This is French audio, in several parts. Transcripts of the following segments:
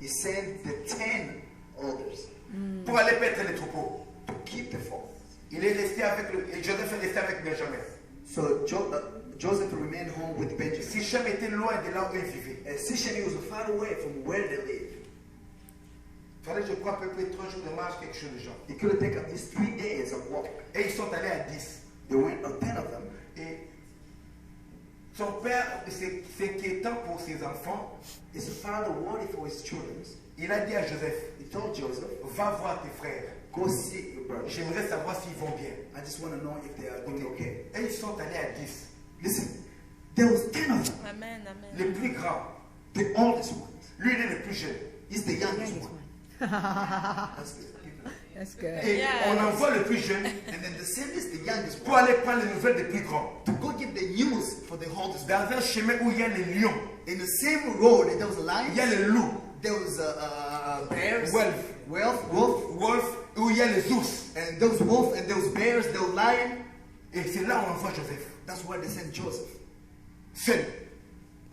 he sent the 10 elders pour aller paître les troupeaux. to keep the fold. Il est resté avec et Joseph est resté avec Benjamin. So Joseph remained home with Benjamin. Sichem était loin de là où il vivait. And Shechem was far away from where they lived. Il fallait, je crois, à peu près 3 jours de marche, quelque chose de genre. It could have taken at least 3 days of walk. Et ils sont allés à 10. They went 10 of them. Et son père, c'est inquiétant pour ses enfants. His father worried for his children. Il a dit à Joseph, He told Joseph, va voir tes frères. go see your brothers. J'aimerais savoir s'ils vont bien. I just want to know if they are doing okay. Et ils sont allés à 10. Listen, there was 10 of them. Amen, amen. Les plus grands. The oldest one. Lui, il est le plus jeune. He's the youngest one. That's good. That's good. Et Yes. on envoie le plus jeune And then the same is the youngest pour one aller prendre les nouvelles des plus grands. to go give the news for the oldest one. Dans un chemin où il y a les lions, In the same road, there was a lion. il y a les loups, There was bears, wolf, où il y a les ours. and there was wolf, and there was bears, there was lion. Et c'est là où on envoie Joseph. That's why they sent Joseph Seul.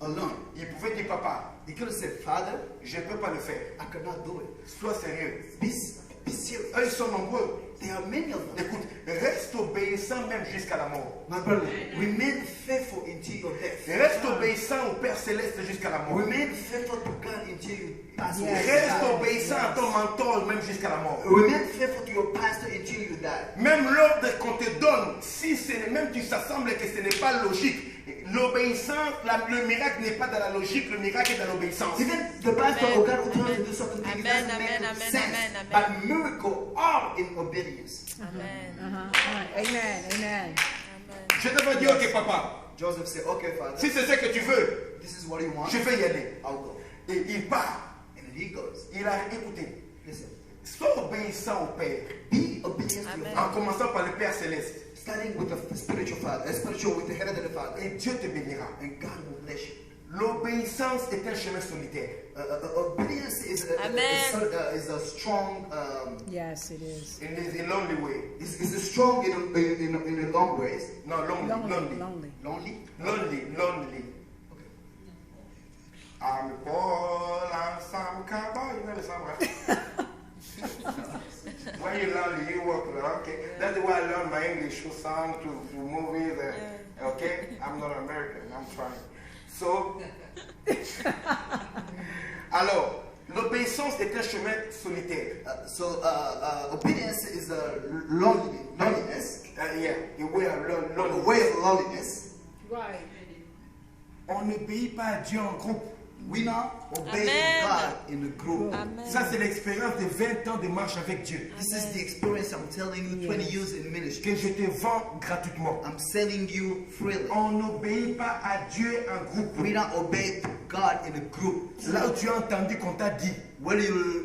alone. Il pouvait dire, papa, He could have said, Father, je ne peux pas le faire. I cannot do it. Sois sérieux. Be serious. Eux, ils sont nombreux. There are many of them. Écoute, reste obéissant même jusqu'à la mort. My brother, remain faithful until your death. Reste obéissant au Père Céleste jusqu'à la mort. Remain faithful to God until you pass away. Reste obéissant à ton mentor même jusqu'à la mort. Remain faithful to your pastor until you die. Même l'ordre qu'on te donne, si même tu s'assembles et que ce n'est pas logique, l'obéissance, le miracle n'est pas dans la logique, le miracle est dans l'obéissance. Even the pastor or God will tell you to do something, it Amen, doesn't make amen, sense. amen, amen, But miracle are in obedience. Amen. Amen. Amen. Amen. Je devrais dire, ok papa, Joseph said, okay, Father, si c'est ce que tu veux, this is what you want. je vais y aller. I'll go. Et il part. And he goes. Il a écouté. Listen, Sois obéissant au Père, be obedient to your Amen. en father. commençant par le Père Céleste. Starting with the spiritual father, spiritual with the head of the father. Et Dieu te bénira. And God will bless you. L'obéissance est un chemin solitaire. Obedience is a strong, Yes, it is. It is a lonely way. is a strong in a long ways. Non, lonely. Lonely. Lonely. I'm Paul and some cowboy. You know the song, right? When you're lonely, you walk around. Okay, that's the way I learned my English through songs, through movies. Okay, I'm not American. I'm trying. So, alors, l'obéissance est un chemin solitaire. Obedience is a loneliness. Yeah, a way of A loneliness. way of loneliness. Right. On n'obéit pas à Dieu en groupe. We not obey Amen. God in a group. Amen. Ça, c'est l'expérience de 20 ans de marche avec Dieu. This is the experience I'm telling you. 20 years in ministry. Que je te vends gratuitement. I'm selling you freely. On n'obéit pas à Dieu en groupe. We don't obey God in a group. Là où tu as entendu qu'on t'a dit,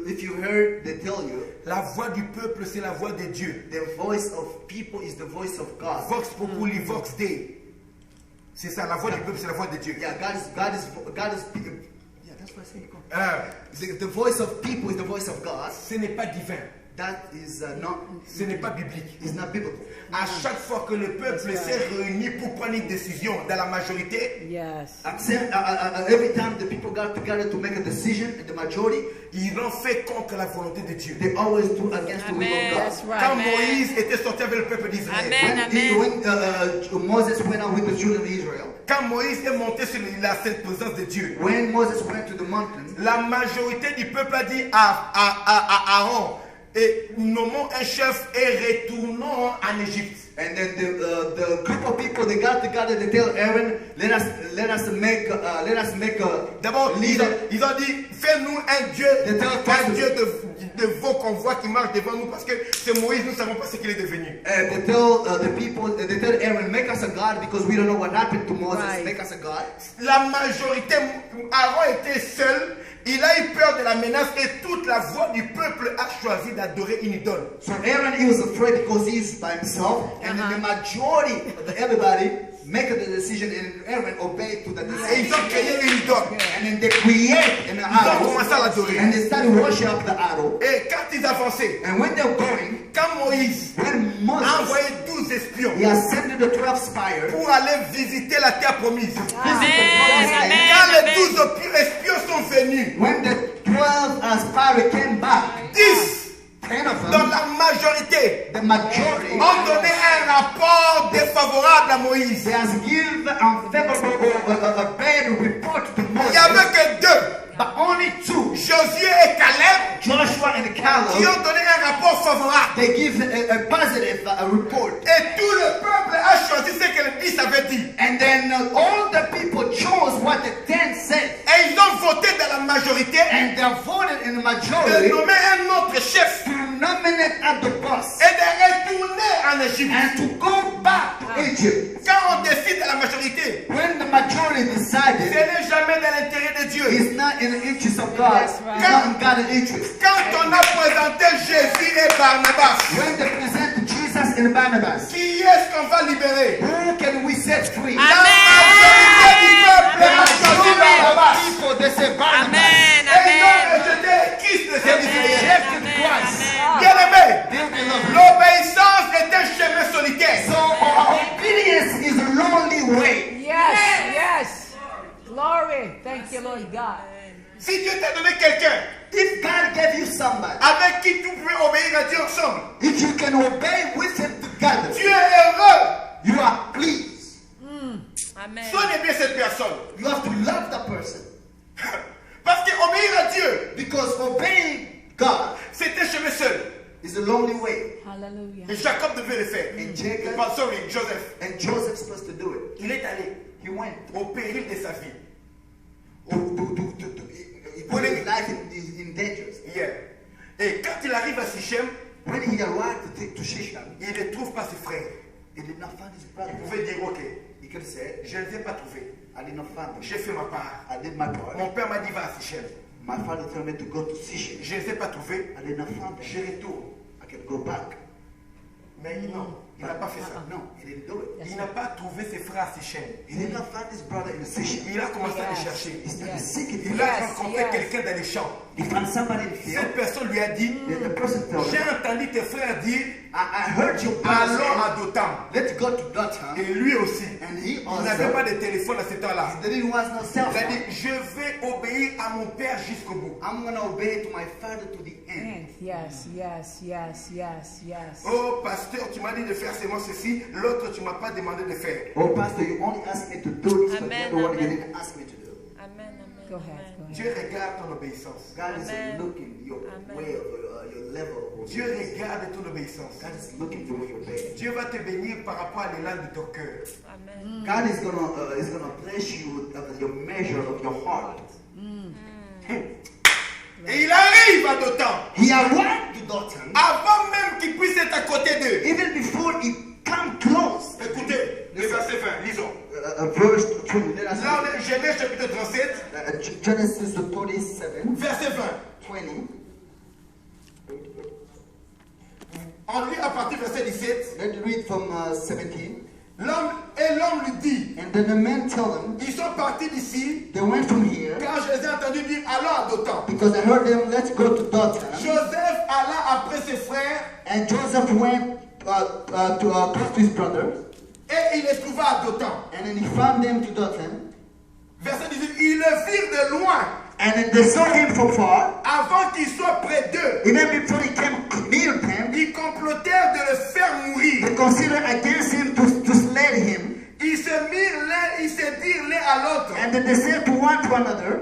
If you heard, they tell you la voix du peuple, c'est la voix de Dieu. the voice of people is the voice of God. Vox populi, vox Dei. C'est ça, la voix du peuple, c'est la voix de Dieu. Yeah, God is. Yeah, that's what I say. Euh, The voice of people is the voice of God. ce n'est pas divin. That is not. Ce n'est pas biblique. Is not biblical. À chaque fois que le peuple s'est réuni pour prendre une décision dans la majorité, Yes. Every time the people got together to make a decision, and the majority, ils l'ont fait contre la volonté de Dieu. they always do against the will Amen. of God. That's right. Quand Amen. Moïse était sorti avec le peuple d'Israël, Amen. When Moses went out with the children of Israel, quand Moïse est monté sur la sainte présence de Dieu, when Moses went to the mountain, la majorité du peuple a dit à Aaron, et nommons un chef et retournons en Égypte. and then the group of people they got together, they tell Aaron, let us make a D'abord, leader. ils ont dit, fais-nous un Dieu de vos convois qui marche devant nous, parce que c'est Moïse, nous ne savons pas ce qu'il est devenu. And they tell the people, they tell Aaron, make us a god because we don't know what happened to Moses. Right. Make us a god. La majorité, Aaron était seul, il a eu peur de la menace et toute la voix du peuple a choisi d'adorer une idole. So Aaron, he was afraid because he's by himself, and then the majority of everybody make the decision, and Aaron obeyed to the Et ils decision. ont créé une idole. And then they create an Ils ont commencé à idol, l'adorer. and they started worship the idol. Et quand ils avançaient, And when they're going, quand Moïse when a Moses, envoyé 12 espions he ascended the 12 spires, pour aller visiter la terre promise, Amen. quand les 12 espions sont venus, when the 12 the majority ont donné un rapport défavorable à Moïse. they has given unfavorable a bad report to Il Moses. n'y avait que deux, But only two, Josué et Caleb, Joshua and qui Caleb, ont donné un rapport favorable. they give a positive report. Et tout le peuple a choisi ce que le 10 avait dit. And then all the people chose what the 10 said. Et ils ont voté dans la majorité And they voted in the de majority nommer un autre chef to nominate at the boss et de retourner en Égypte. and to go back to Egypt. Quand on décide à la majorité, When the majority ce decided, n'est jamais dans l'intérêt de Dieu. it's not in the interest of God, That's right. it's not in God's interest. Quand on a présenté Jésus et Barnabas, When they present Jesus and Barnabas, qui est-ce qu'on va libérer? who can we set free? La majorité du peuple The a choisi majority of Barnabas. people, they say Barnabas. Amen. Et ils ont Amen. rejeté Christ le They Seigneur. rejected Christ. Bien-aimé, Dear beloved. l'obéissance est un chemin solitaire. So obedience is a lonely way. Yes, yes. Glory. Thank you, Lord God. Si Dieu t'a donné quelqu'un If God gave you somebody, avec qui tu pouvais obéir à Dieu ensemble, if you can obey with him together, tu es heureux. you are pleased. Amen. Soignez bien cette personne. You have to love the person. Parce qu'obéir à Dieu, Because obeying God c'est un chemin seul. is a lonely way. Hallelujah. Et Jacob devait le faire. And Jacob Joseph. and Joseph supposed to do it. Il est allé He went au péril de sa vie. he put his life in danger. Hier. Et quand il arrive à Sichem, When he arrived to Shechem, il ne trouve pas ses frères. he did not find his Il brother. pouvait dire, ok, He could say, je ne les ai pas trouvés. I did not find them. J'ai fait ma part. I did my part. Mon père m'a dit, va à Sichem. My father told me to go to Shechem. Je ne les ai pas trouvés. I did not find Je them. retourne. I can go back. Mais non, il n'a pas fait ça. No, he didn't do it. Il n'a pas trouvé ses frères à Sichem. He did not find his brother in Shechem. Il a commencé à les chercher. He started seeking him. Il a Yes, rencontré yes. quelqu'un dans les champs. He found somebody in the field. Cette personne lui a dit, The person told j'ai him, entendu tes frères dire, I heard you allons say, à Dothan. let's go to Dothan. Et lui aussi. And he Il n'avait pas also, de téléphone à ce temps-là. there was no cell Il a dit, phone. je vais obéir à mon père jusqu'au bout. I'm going to obey to my father to the end. And yes, yes, yes, yes, yes. Oh, pasteur, tu m'as dit de faire seulement ceci, l'autre, tu ne m'as pas demandé de faire. Oh, Pastor, you only asked me to do this, but Amen, the other one you amen. didn't ask me to do. Amen. Amen. Go ahead. Go ahead. Dieu regarde ton obéissance. God is Amen. looking your Amen. way of your level of Dieu obedience. regarde ton obéissance. God is looking the way you obey. Dieu va te bénir par rapport à l'élan de ton cœur. Amen. God is gonna bless you with your measure of your heart. Et il arrive à Dothan. He arrived to Dothan Avant même qu'il puisse être à côté d'eux. even before he come close. Écoutez, le verset 20, lisons. Verse 20. Let us Là, on est Genèse chapitre 37, Genesis 37, verset 20. 20. On lit à partir du verset 17. Let's read from 17. L'homme lui dit, And then the man tell them, ils sont partis d'ici, they went from here car je les ai entendus dire, allons à Dothan. because I heard them, let's go to Dothan. Joseph alla après ses frères And Joseph went close to his brothers. et il les trouva à Dothan. And then he found them to Dothan. Verset 18, ils le virent de loin, And then they saw him from far. avant qu'il soit près d'eux. Even before he came near them, Ils complotèrent de le faire mourir. they considered against him to slay him. Ils se dirent l'un à l'autre, And then they said to one to another,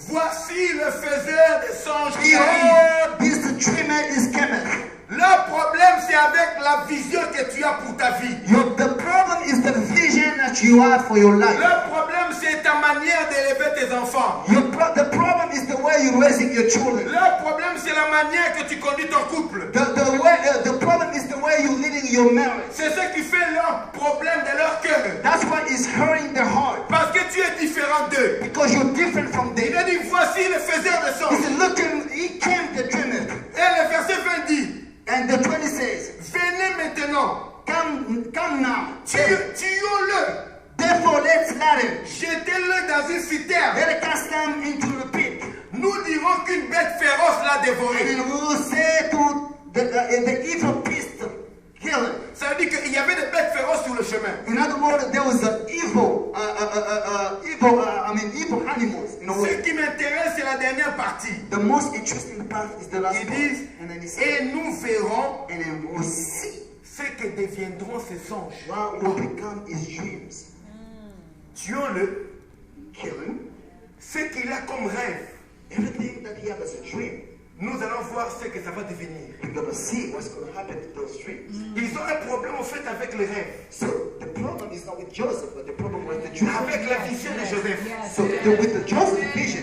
voici le faiseur des songes qui arrive. behold, this dreamer is coming. Le problème, c'est avec la vision que tu as pour ta vie. The problem is the vision that you have for your life. Le problème, c'est ta manière d'élever tes enfants. The problem is the way you're raising your children. Le problème, c'est la manière que tu conduis ton couple. The problem is the way you're leading your marriage. C'est ce qui fait leur problème de leur cœur. That's what is hurting their heart. Parce que tu es différent d'eux. Because you're different from Il them. a dit, voici le faiseur des He songes. said, look, he came the dreamer. Et le verset 20 dit, And the 20 says, venez maintenant, come now. tuons-le, Therefore, let's let him. jetez-le dans une citerne. Let us cast him into the pit. Nous dirons qu'une bête féroce l'a And dévoré. then we will say to the evil beast, kill him. Ça veut dire qu'il y avait des bêtes féroces sur le chemin. In other words, there was evil animals in a Ce way. qui m'intéresse, c'est la dernière partie. The most interesting part is the last Ils part. disent, And then he et said, nous verrons and then we'll see ce que deviendront ces anges. what will become his dreams. Tuons-le, Kill him. ce qu'il a comme rêve. Everything that he has as a dream, Nous allons voir ce que ça va devenir. we're going to see what's going to happen to those dreams. Ils ont un problème au fait avec les rêves, So the problem is not with Joseph, but the problem was the dream. avec la vision de Joseph. Yes. So with the Joseph vision,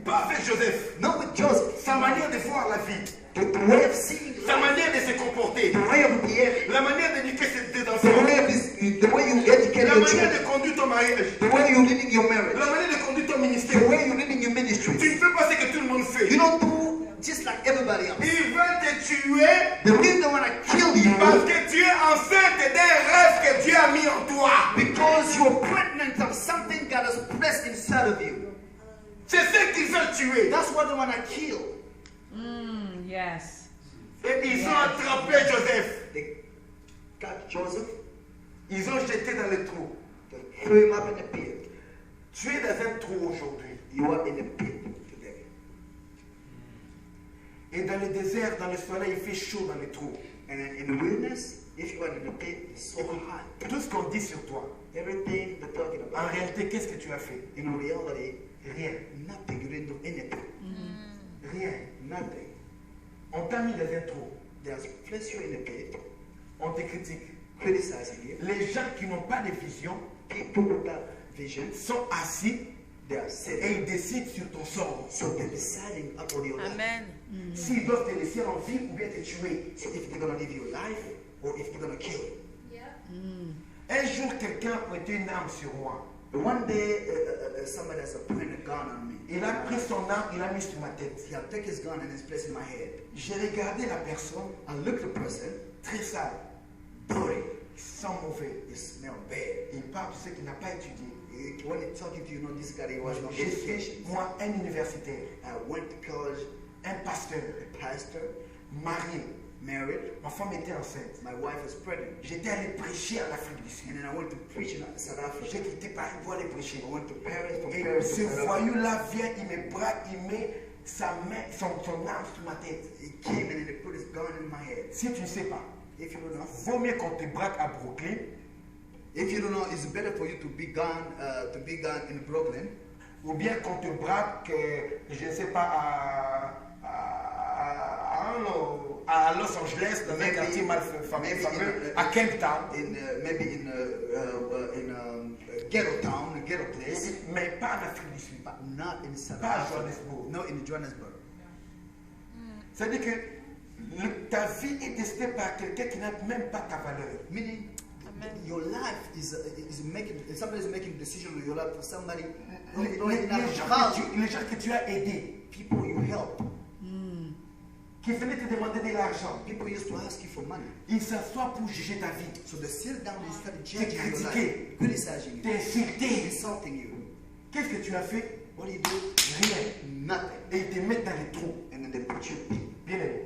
Pas avec Joseph. not with Joseph, Sa manière de voir la vie, the way of seeing sa life, manière de se comporter, the way of behaving, la manière d'éduquer ses the enfants, way of the way you educate la your manière children, de conduire ton mariage, the way you living your marriage, la manière de conduire ton the ministère. way you living your Tu ministry. ne fais pas ce que tout le monde fait. You don't do just like everybody else. Ils veulent te tuer The reason they want to kill parce you que tu es enceinte d'un rêve que Dieu a mis en toi. because you're pregnant of something God has placed inside of you. C'est ce qu'ils veulent tuer. That's what they want to kill. Yes. Et ils ont attrapé Joseph. They got Joseph, Ils ont jeté dans le trou. they threw him up in the pit. Tu es dans un trou aujourd'hui. You are in the pit today. Et dans le désert, dans le soleil, il fait chaud dans le trou. And in the wilderness, if you are in the pit, it's so hot. Tout ce qu'on dit sur toi, Everything they're talking en about, réalité, qu'est-ce que tu as fait? in reality, Rien. nothing. You didn't do anything. Rien. Nothing. On t'a mis dans un trou. They have placed you in the pit, On te critique. criticizing you. Les gens qui n'ont pas de vision People without vision, sont assis they are et sitting. ils décident sur ton sort. So they're deciding upon your life. Amen. S'ils doivent te laisser en vie ou bien te tuer. So if they're gonna live your life or if they're gonna kill you. Un jour, quelqu'un a prêté une arme sur moi. One day, somebody has pointed a gun on me. Il a pris son arme, il l'a mis sur ma tête. He had taken his gun and it's placed in my head. J'ai regardé la personne, I looked at the person, très sale, dirty, il sent mauvais. you smell bad. Il parle, tu sais qu'il n'a pas étudié. When he's talking to you, you know this guy, he was not Je suis, education. moi, un universitaire, I went to college, un pasteur, a pastor, marié. married, Ma femme était enceinte. my wife was pregnant. J'étais allé prêcher en Afrique du Sud. And then I went to preach in South Africa. J'ai quitté Paris pour aller prêcher. I went to Paris, from Et Paris to ce South Africa. voyou-là vient, il me braque, il met sa main, son arme sur ma tête. He came and then he put his gun in my head. Si tu ne sais pas, If you don't know, vaut mieux qu'on te braque à Brooklyn if you don't know, it's better for you to be gone in Brooklyn, ou bien qu'on te braque, je ne sais pas, à Los Angeles, dans un Maybe- quartier mal fameux, maybe à Cape Town, maybe in ghetto town, a ghetto place, mais pas en Afrique du Sud. but not in South Pas à Africa. Johannesburg. No, in Johannesburg. C'est-à-dire que ta vie est décidée par quelqu'un qui n'a même pas ta valeur. Meaning, your life is making, somebody's making a decision on your life for somebody who Les, don't les- even les have gens value. les gens que tu as aidés, People you help, qui venaient te demander de l'argent, people used to ask you for money. ils s'assoient pour juger ta vie, So they sit down and start judging your critiquer. life, criticizing you, t'insulter. insulting you. Qu'est-ce que tu as fait? What do you do? Rien. Nothing. Et ils te mettent dans les trous. And then they put you in Bien aimé,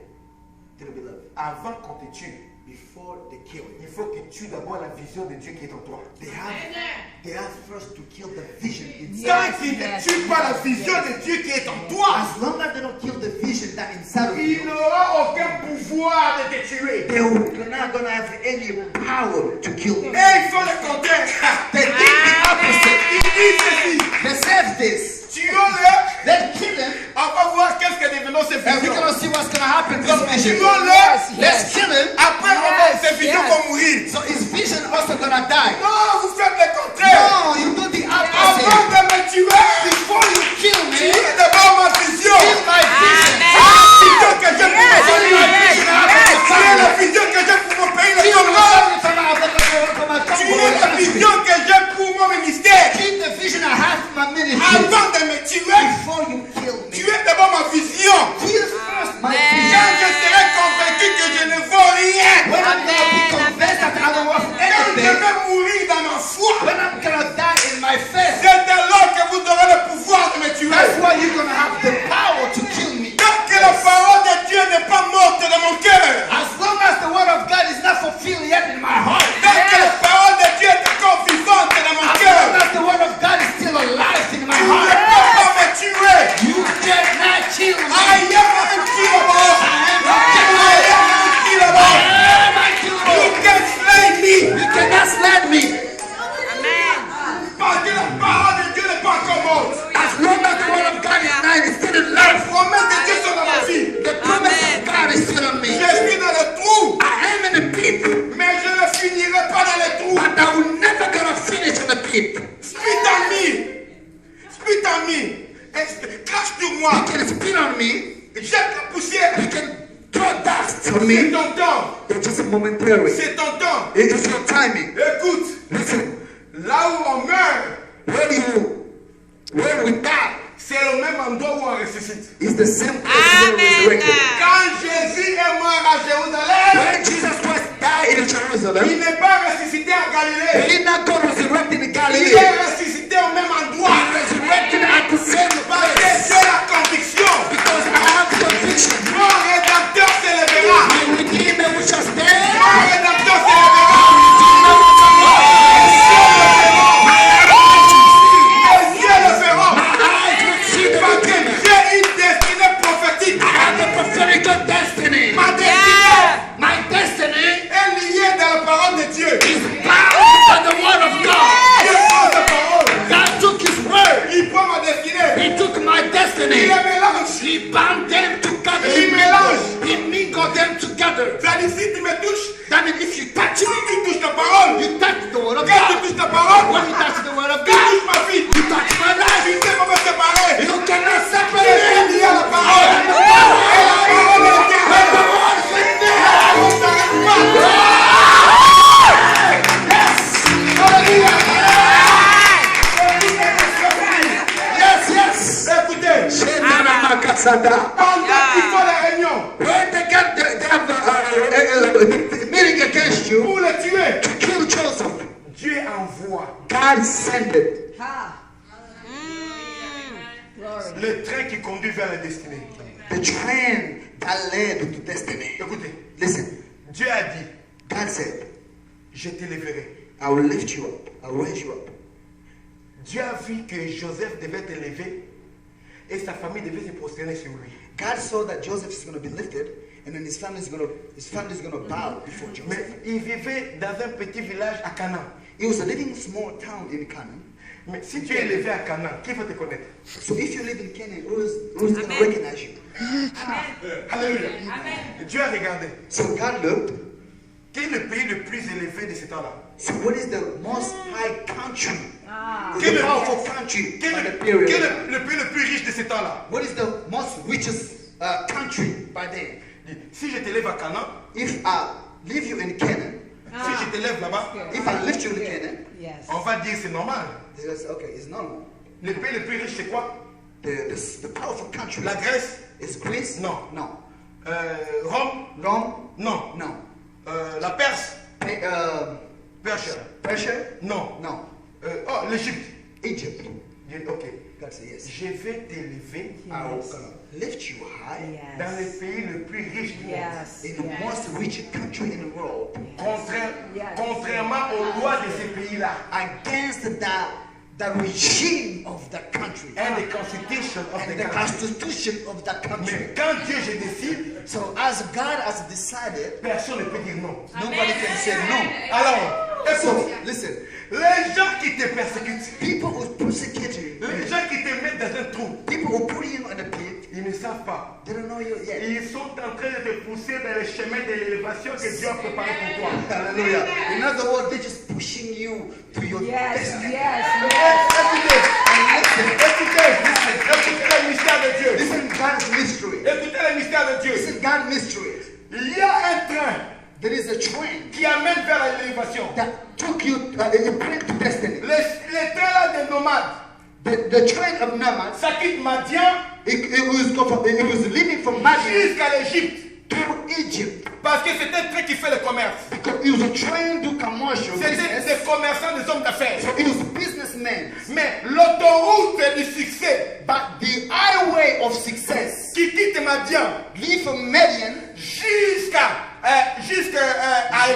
to the beloved. avant qu'on te tue, Before they kill you, il faut que tu aies d'abord la vision de Dieu qui est en toi. they have first to kill the vision inside. Tant qu'ils ne tuent pas la vision de Dieu qui est en toi, As long as they don't kill the vision that inside of il you, n'aura aucun pouvoir de te tuer. they're not gonna have any power to kill you. Et ils font le contraire. They think the opposite. Ils disent ceci. They said this. Tuons-le. Then kill them, On va voir qu'est-ce que devenons ces and we're visions. gonna see what's gonna happen to this vision. Tuons-le. Let's kill him. Après, ces visions vont mourir. So his vision also gonna die. Non, vous faites le contraire. No, you do the Avant opposite. de me tuer, Before you kill me, tuez d'abord ma vision. kill my vision. La vision que j'ai pour mon pays. Tuez la vision que j'ai pour mon pays, le Kill Congo. my Tuez la vision que j'ai pour mon ministère. Keep the vision I have for my ministry. Avant de me tuer, Before you kill me, tuez d'abord ma vision. kill first my Quand vision. je serai convaincu que je ne vaux rien, When I'm gonna be convinced that I don't worth quand je anything, vais mourir dans Jette la poussière. You can throw dust on C'est me. ton temps. It's just momentary. C'est ton temps. It's your timing. Écoute, Listen, là où on meurt, when we die, c'est le même endroit où on ressuscite. it's the same place where we're resurrected. Quand Jésus est mort à Jérusalem, When Jesus Christ died in il Jerusalem, n'est pas ressuscité en Galilée. he did not go resurrected in Il Galilee. est ressuscité au même endroit. He resurrected at the same Parce que place. j'ai la conviction. Because I have conviction. Mon rédempteur s'élèvera. The Redeemer will shall stand. Mon rédempteur s'élèvera. Les yeux le verront. Eyes will see the Parce que Redeemer. j'ai une destinée prophétique. I have a prophetic destiny. Ma destinée My destiny est liée dans la parole de Dieu. is bound by the word of God. Dieu prend sa parole. God took his word. Il prend ma destinée. He took my Il destiny. les mélange. He bound them together. Il mélange. He mingled them together. C'est-à-dire, si tu me touches, That means if you touch me, tu touches ta parole. you touch the word of Quand tu God. touches ta parole, When you touch the word of tu God, touches ma vie. you touch my Tu life. ne sais pas me séparer. You cannot Je separate suis lié à la me. parole. Et la parole est éternelle. La parole ne s'arrête pas. Alléluia. Yes, yes. Écoutez, Shenana Makasada. pendant qu'ils font la réunion When they have a meeting against you pour le tuer, to kill Joseph, Dieu envoie God sent it. Ha. Glory. le train qui conduit vers la destinée. The train that led to destiny. Écoutez, Listen, Dieu a dit, God said, je t'élèverai. I will lift you up. I will raise you up. Dieu a vu que Joseph devait élever et sa famille devait se prosterner sur lui. God saw that Joseph is going to be lifted, and then his family is going to bow before Mais Joseph. il vivait dans un petit village à Canaan. He was living in a small town in Canaan. Mais si tu es élevé à Canaan, qui va te connaître? So if you live in Canaan, who's going to recognize you? Alléluia. Dieu a regardé. So God looked. Quel est le pays le plus élevé de ce temps-là? So what is the most high country? Quel The est powerful country quel by the est- period. quel est le pays le plus riche de ce temps-là? What is the most richest country by then? Si je t'élève à Canaan, If I leave you in Canaan, si je t'élève là-bas, if I lift you in Canaan, Yes. on va dire c'est normal. they just, okay, it's normal. Le pays le plus riche c'est quoi? The powerful country La Grèce? is Greece. Non. No. Rome? Rome. Non. No. La Perse? Perse? Persia. Non. No. Oh, l'Égypte. Egypt. Ok. God said yes. Je vais t'élever I will gonna lift you high dans le Yes. pays le plus riche du monde. Yes. in the most rich country in the world. Contrairement aux lois de ces pays-là. Against the regime of the country And the constitution of and the the country. constitution of the country. Mais quand Dieu je décide, So as God has decided, personne ne peut dire non. nobody can say no. Alors, So écoute, listen, les gens qui te persécutent, people who persecute you, les gens qui te mettent dans un trou, people who put you in the pit, ils ne savent pas. they don't know you yet. Ils sont en train de te pousser dans le chemin de l'élévation que Dieu a préparé pour toi. Hallelujah. In other words, they're just pushing you to your Yes. destiny. Yes. Écoutez, And écoutez le mystère de Dieu. listen, God's mystery. Écoutez le mystère de Dieu. Listen, God's mystery. Il y a un train There is a train qui amène vers l'élévation. that took you to destiny. Les trains là des nomades, The train of nomads, ça quitte Madian it was leaving from Madian jusqu'à l'Égypte. to Egypt. Parce que c'est un train qui fait le commerce. Because it was a train to commercial C'était business. des commerçants, des hommes d'affaires. So it was businessmen. Mais l'autoroute du succès But the highway of success, qui quitte Madian leave from Madian jusqu'à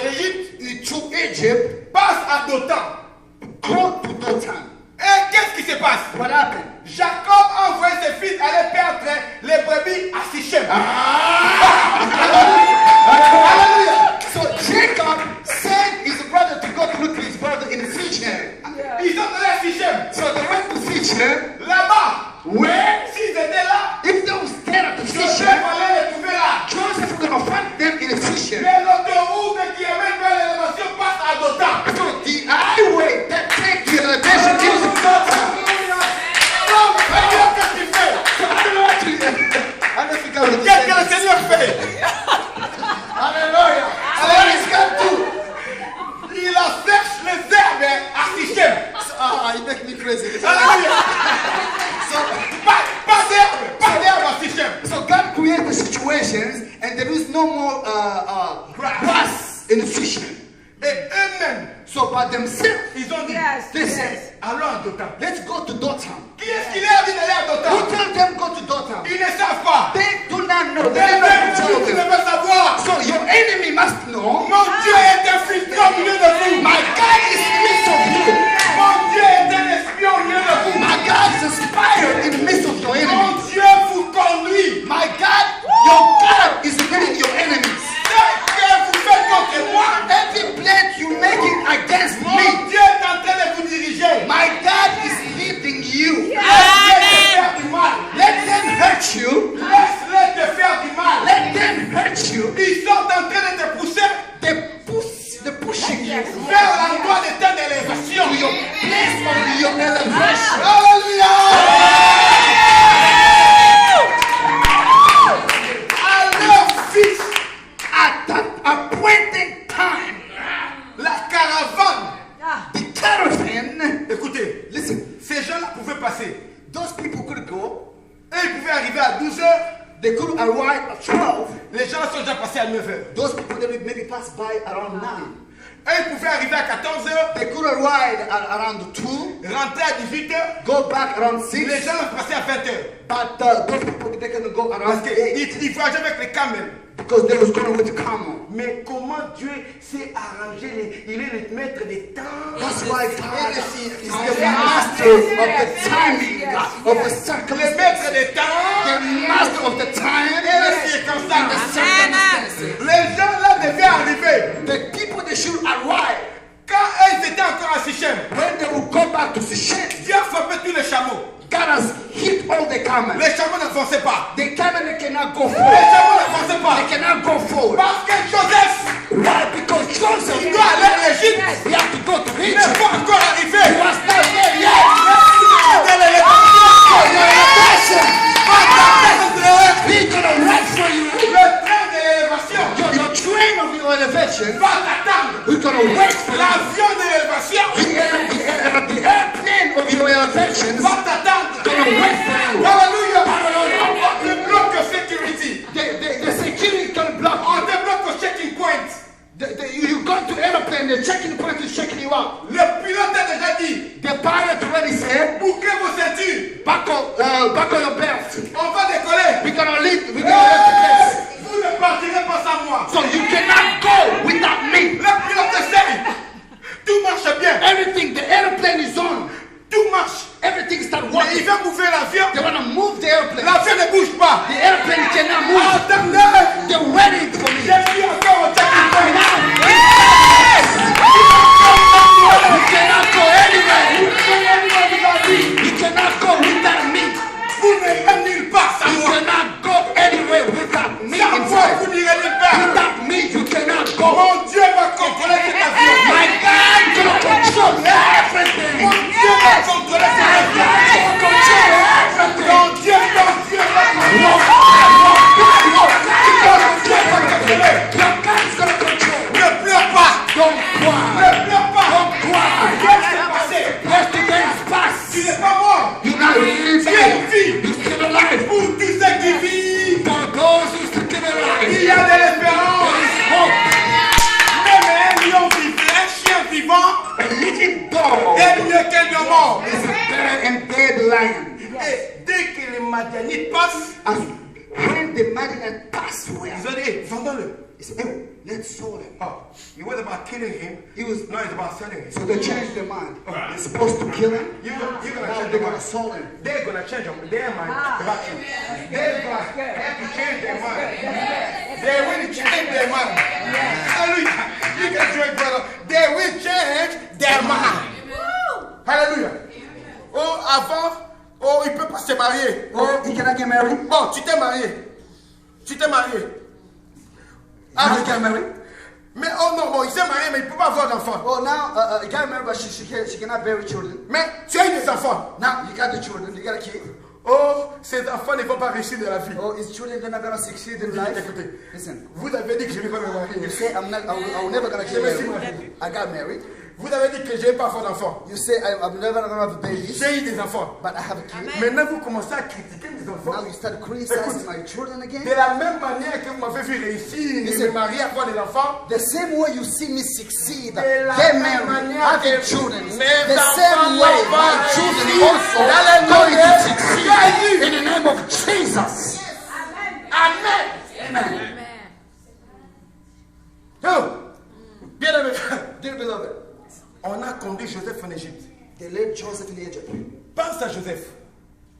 l'Égypte to Egypt, passe à Dothan. go to Dothan. Et qu'est-ce qui se passe? What happened? Jacob a envoyé ses fils aller perdre les brebis à Sichem. Hallelujah. So Jacob sent his brother to go to look for his brother in Sichem. Ils sont allés à Sichem. So they went to Sichem. Là-bas, Where? s'ils étaient là, If they were there at the Joseph Sichem, allait les trouver là. Joseph was going to find them in Sichem. Mais l'autoroute qui amène vers l'élévation passe à Dothan. So the highway that takes you to the destination is Dothan. Donc, Seigneur, qu'est-ce que tu fais? So I don't know what to. I don't know if you go to the Qu'est-ce que le same. Seigneur fait? Hallelujah. So what is God do? Il assèche les herbes à Sichem. You make me crazy. Alléluia. So, Pas d'herbe à Sichem. so God created the situations, and there is no more grass in the Shechem. Et eux-mêmes, So by themselves, ils ont dit, Yes, they yes. said, allons à Dothan. let's go to Dothan. Qui est-ce qui leur dit d'aller à Who Dothan? told them go to Dothan? Ils ne savent pas. They do not know. Les They never mêmes told tu ne them. veux savoir. So your enemy must know. Mon Dieu est infiltré au milieu de vous. My God is in the midst of you. Mon Dieu est un espion au milieu de vous. My God is inspired in the midst of your Mon enemies. Dieu vous conduit. My God, your God is leading your enemies. Ce que vous faites contre moi, Every plan you making against mon me, Dieu est en train de vous diriger. my God is leading you. Laisse-les te faire du mal. Let them hurt you. Laisse-les te faire du mal. Let them hurt you. Ils sont en train de te pousser They're pushing you vers l'endroit de ta élévation. to your place of your elevation. Alléluia. À leur fils, At that appointed time, la caravane. the caravan, Écoutez, listen, ces gens-là pouvaient passer. those people could go, Et ils pouvaient arriver à 12 heures. they could arrive at 12. Les gens sont déjà passés à 9 heures. Those people that would maybe pass by around 9. Et ils pouvaient arriver à 14 heures. They could arrive at around 2, Rentrer à 18 heures. go back around 6. Les gens vont passer à 20 heures. But those people, they can go Parce around 8 qu'ils voyageaient avec les camels. because they was going with the camel. Mais comment Dieu s'est arrangé, il est le maître des temps. That's why God is the master of the timing, of the Le circumstances, maître des temps. the master of the time Et les and the circonstances. circumstances. Les gens là devaient arriver. The people they should arrive Quand ils étaient encore à Sichem, when they will go back to Sichem. Dieu a frappé tous les chameaux. God has hit all the camels. Les chameaux n'avançaient pas. The camel they cannot go Les forward. chameaux n'avançaient pas. They cannot go forward. Parce que Joseph, Why? Because Joseph, il doit aller en Égypte. he have to go to Il n'est Egypt. pas encore arrivé. He was not there yet. Dans les For your elevation, Le he's gonna wait for you. train de l'élévation Your train of your elevation, va t'attendre. we're gonna wait for you. L'avion de l'élévation The airplane of your elevation va t'attendre. gonna wait for you. Alléluia. Le bloc de security. The security can block On you. débloque au checking point. You go to airplane, the checking point is checking you out. Le pilote a déjà dit, The pilot already said, bouclez vos ceintures. buckle your belt. On va décoller. We're gonna leave the place. Vous ne partirez pas sans moi. So you cannot go without me. Le pilote essaye. Tout marche bien. Everything, the airplane is on. Tout marche. Everything start Mais il working. va mouver l'avion. They wanna move the airplane. L'avion ne bouge pas. The airplane cannot move. Attendez. They're waiting for me. Je suis encore au checking point. You cannot go anywhere. You cannot go without me. Vous n'irez nulle part sans You moi. cannot go anywhere without me Sans moi, vous inside. n'irez nulle part. Without me, you cannot go. Mon Dieu va contrôler cet avion. My God gonna control everything. Mon Dieu va contrôler cet My avion. God gonna control everything. Mon Dieu va contrôler. Your God's gonna control. Ne pleure pas. Don't cry. Ne pleure pas. Don't cry. Qu'est-ce qui s'est passé? Yesterday's Tu past. n'es pas mort. You're not really Tu es dead. vie. You're still alive. Pour tous ceux qui vivent, For those who still il alive, y a de l'espérance. there is hope. Même un lion vivant, un chien vivant A living dog est mieux qu'un lion mort. is better than dead lion. Et dès que les Madianites passent, As when the Madianites passed away, ils ont dit, hey, vendons-le. he said, hey, let's sell him. Oh, it was about killing him. He was, No, it's about selling him. so they changed their mind. They're supposed to kill him. You're gonna Now change they're their gonna mind. sell him. They're gonna change their mind about you. They're gonna have to change their mind. They will change their mind. Hallelujah. You can do it, brother. They will change their mind. Hallelujah. Oh, avant, oh, il peut pas se marier. Oh, he cannot get married. Bon, tu t'es marié. Tu t'es marié. Now he got married. Mais oh non, bon, il s'est marié, mais il ne peut pas avoir d'enfants. Oh, now he got married, but she cannot bear children. Mais tu as eu des enfants. Now you got the children, you got a kid. Oh, ces enfants ne vont pas réussir dans la vie. Oh, his children are not gonna succeed in life. Écoutez, Listen, vous avez dit que je ne vais pas me you marier. say I'm never gonna get married. I got married. Vous avez dit que je n'ai pas avoir d'enfants. You say I'm never gonna have babies, J'ai eu des enfants. but I have a kid. Maintenant, vous commencez à critiquer mes enfants. Now you start criticizing my children De again. la même manière que vous m'avez vu réussir et me marier, avoir des enfants, The same way you see me succeed, de get la même married, manière having que children, mes the enfants same way vont my children réussir also dans le nom going to de succeed Jésus. in the name of Jesus. Amen. Amen. Oh, bien aimé. Dear beloved, On a conduit Joseph en Égypte. they led Joseph in Egypt. Pense à Joseph.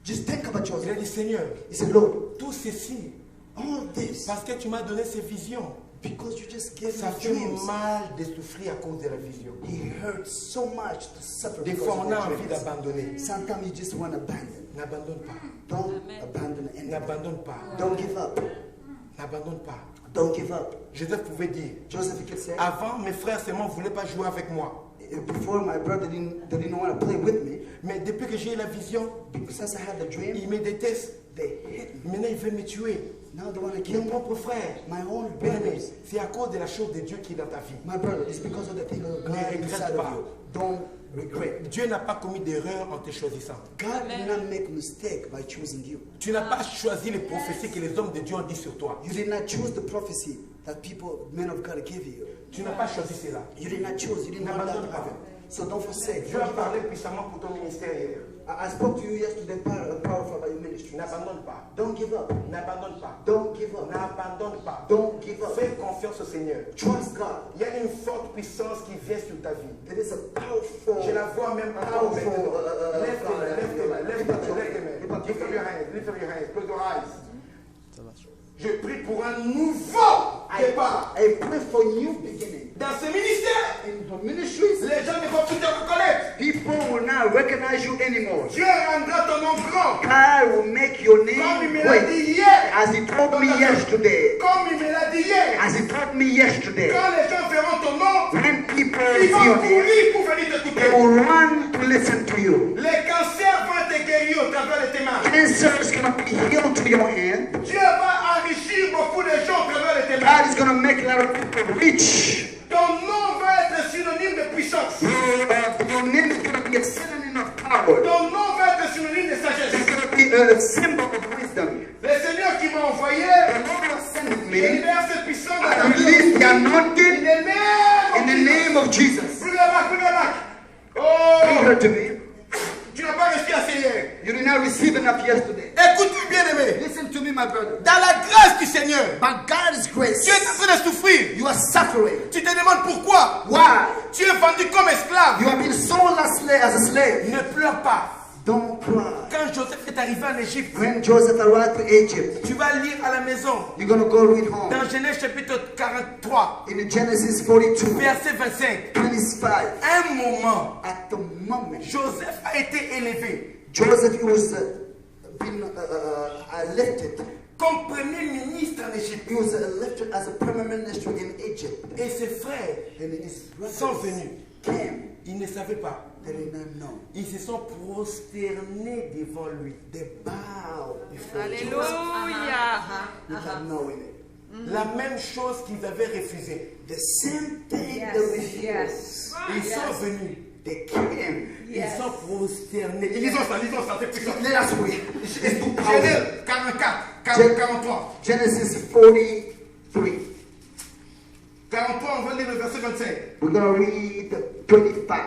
Just think about Il a Joseph. dit, Seigneur, He said, Lord, tout ceci, all this parce que tu m'as donné ces visions, because you just gave ça me fait dreams. mal de souffrir à cause de la vision. He hurts so much to suffer Des because fois, of on a the envie dreams. d'abandonner. Sometimes you just want to abandon. N'abandonne pas. Don't abandon anything. N'abandonne pas. Don't give up. N'abandonne pas. Don't give up. Joseph pouvait dire, Joseph, you could say, avant, mes frères et sœurs ne voulaient pas jouer avec moi. before my brother didn't want to play with me, Mais depuis que j'ai eu la vision, since I had the dream, ils me détestent. they hit me. Maintenant, ils veulent me tuer. Now they want to Mes kill me. propres frères. My own Bien-aimé, brothers. c'est à cause de la chose de Dieu qui est dans ta vie. My brother, it's because of the thing of God Ne inside regrette of pas. you. Don't regret. Dieu n'a pas commis d'erreur en te choisissant. God did not make a mistake by choosing you. Tu n'as pas choisi les prophéties que les hommes de Dieu ont dit sur toi. You did not choose the prophecy that people, men of God, give you. Tu n'as pas choisi cela. You did not choose. You didn't want that to happen. So don't forsake. Dieu a parlé puissamment pour ton ministère hier. I spoke to you yesterday powerful about your ministry. N'abandonne pas. Don't give up. N'abandonne pas. Don't give up. N'abandonne pas. Don't give up. Fais confiance au Seigneur. Trust God. Il y a une forte puissance qui vient sur ta vie. There is a powerful. Je la vois même encore Powerful, maintenant. Lève tes mains, lève tes mains, lève tes mains, lift up lève tes mains. your Lift up your hands. hands, lift up your hands, close your eyes. Je prie pour un nouveau départ. I pray for new beginning. Dans ce ministère, In the ministries, les gens ne vont plus te reconnaître. people will not recognize you anymore. Dieu rendra ton nom grand. God will make your Comme il name me l'a great. dit hier. As he told me yesterday. Comme il me l'a dit hier. As he told me yesterday. Quand les gens verront ton nom, When people ils see vont your name, courir pour venir they t'écouter. will run to listen to you. Les cancers vont être guéris au travers de tes mains. Cancer is going to be healed to your hand. Dieu va enrichir beaucoup de gens au travers de tes mains. God is going to make a lot of people rich. Ton nom va être synonyme de puissance. Your name is going to be a synonym of power. Ton nom va être synonyme de It's sagesse. going to be a symbol of wisdom. Le Seigneur qui m'a envoyé, The Lord has sent il me. verse puissance dans ta I vie. release the In anointing the name in of the Jesus. name of Jesus. Bring it back, bring it back. Bring Oh, her to me. tu n'as pas reçu assez hier. You did not receive enough yesterday. Écoute-moi bien aimé. Listen to me, my brother. Dans la grâce du Seigneur, By God's grace, tu es en train de souffrir. you are suffering. Tu te demandes pourquoi. Why? Tu es vendu comme esclave. You have been sold as a slave. Ne pleure pas. Don't cry. Quand Joseph est arrivé en Égypte, When Joseph arrived to Egypt, tu vas lire à la maison. you're going to go read home. Dans Genèse chapitre 43, In Genesis 42, verset 25. 25, Un moment, at the moment, Joseph a été élevé Joseph was been lifted. comme premier ministre en Égypte. He was lifted as a prime minister in Egypt. Et ses frères And his sont brothers venus. came. Ils ne savaient pas. They did not know. Ils se sont prosternés devant lui. They bowed before Jesus Alléluia. without knowing it. La même chose qu'ils avaient refusé. The same thing Yes, they refused. yes. Ils sont venus. They came. Yes. Ils sont prosternés. Ils ont ça, c'est puissant. Let us read. It's too powerful. Genèse 44, 43. Genesis 43. 43, on va lire le verset 25. We're going to read 25.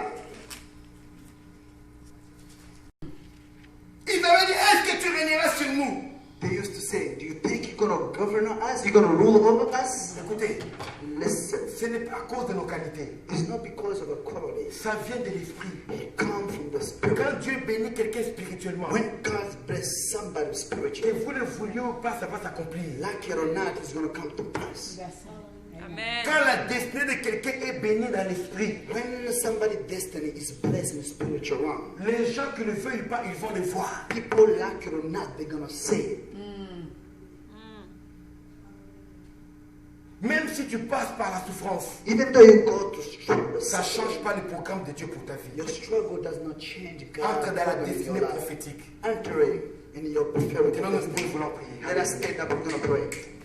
Ils avaient dit, est-ce que tu régneras sur nous? They used to say, do you think you're going to govern us? You're going to rule over us? Écoutez, Listen. ce n'est pas à cause de nos qualités. It's not because of our qualities. Ça vient de l'esprit. It comes from the Spirit. Quand Dieu bénit quelqu'un spirituellement, When God bless somebody que spiritually, vous le vouliez ou pas, ça va s'accomplir. like it or not, it's going to come to pass. Amen. Quand la destinée de quelqu'un est bénie dans l'esprit, When somebody's destiny is blessed in the spiritual realm, les gens qui ne le veuillent pas, ils vont le voir. people like it or not, they're going to say it. Même si tu passes par la souffrance, Even though you go to struggle, ça ne change pas le programme de Dieu pour ta vie. your struggle does not change Entre God's dans la program in destinée your life. prophétique. Entering in your prophetic Que nous nous destiny. voulons prier. Let us stand up, we're going to pray.